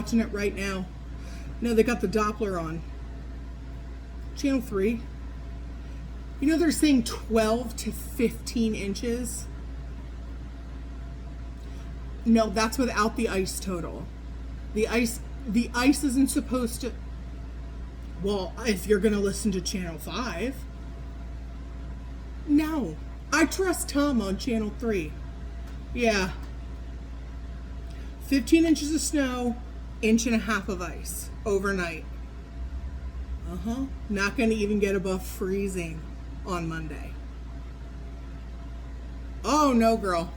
watching it right now. No, they got the Doppler on. Channel 3. You know they're saying 12 to 15 inches? No, that's without the ice total. The ice isn't supposed to... Well, if you're going to listen to Channel 5. No. I trust Tom on Channel 3. Yeah. 15 inches of snow, 1.5 inches of ice overnight. Not going to even get above freezing on Monday. Oh, no, girl.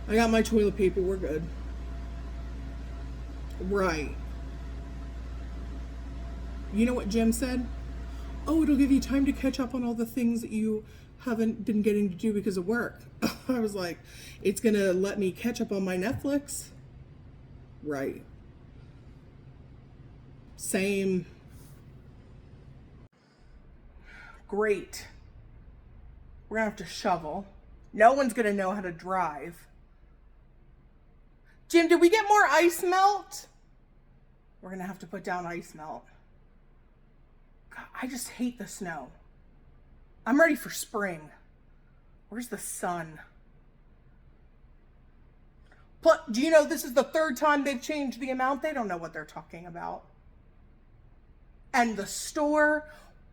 I got my toilet paper. We're good. Right. You know what Jim said? Oh, it'll give you time to catch up on all the things that you haven't been getting to do because of work. I was like, it's going to let me catch up on my Netflix. Right. Same. Great. We're going to have to shovel. No one's going to know how to drive. Jim, did we get more ice melt? We're going to have to put down ice melt. God, I just hate the snow. I'm ready for spring. Where's the sun? Plus, do you know this is the 3rd time they've changed the amount? They don't know what they're talking about. And the store...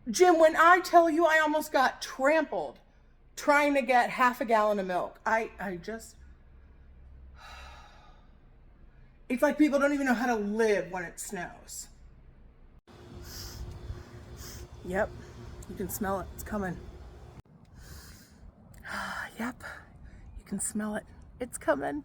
Jim, when I tell you I almost got trampled trying to get half a gallon of milk, I just... It's like people don't even know how to live when it snows. Yep, you can smell it. It's coming. Yep, you can smell it. It's coming.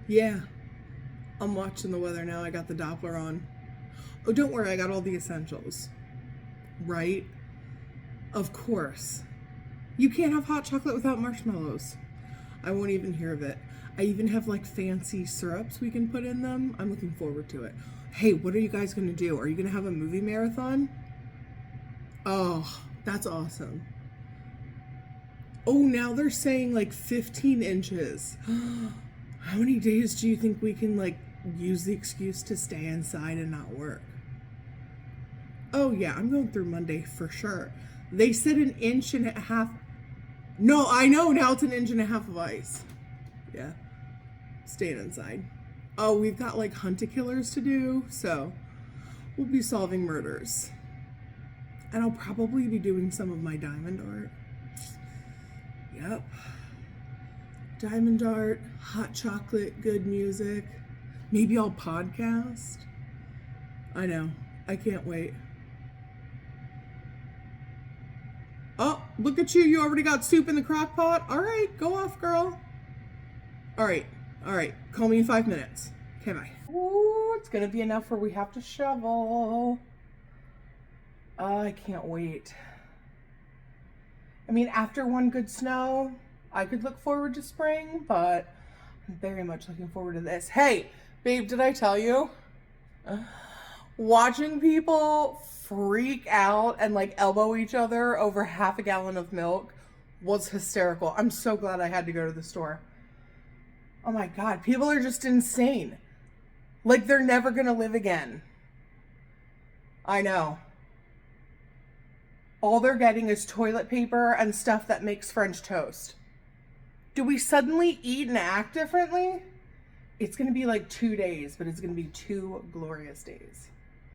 Yeah, I'm watching the weather now. I got the Doppler on. Oh, don't worry, I got all the essentials. Right? Of course. You can't have hot chocolate without marshmallows. I won't even hear of it. I even have like fancy syrups we can put in them. I'm looking forward to it. Hey, what are you guys going to do? Are you going to have a movie marathon? Oh, that's awesome. Oh, now they're saying like 15 inches. How many days do you think we can like use the excuse to stay inside and not work? Oh yeah, I'm going through Monday for sure. They said 1.5 inches. No, I know, now it's 1.5 inches of ice. Yeah, staying inside. Oh, we've got like hunt-a-killers to do, so we'll be solving murders. And I'll probably be doing some of my diamond art. Yep. Diamond art, hot chocolate, good music. Maybe I'll podcast. I know. I can't wait. Oh, look at you. You already got soup in the crock pot. All right, go off, girl. All right. Call me in 5 minutes. Okay, bye. Ooh, it's going to be enough where we have to shovel. I can't wait. I mean, after one good snow, I could look forward to spring, but I'm very much looking forward to this. Hey, babe, did I tell you? Watching people freak out and like elbow each other over half a gallon of milk was hysterical. I'm so glad I had to go to the store. Oh my God, people are just insane. Like they're never gonna live again. I know. All they're getting is toilet paper and stuff that makes French toast. Do we suddenly eat and act differently? It's going to be like 2 days, but it's going to be 2 glorious days.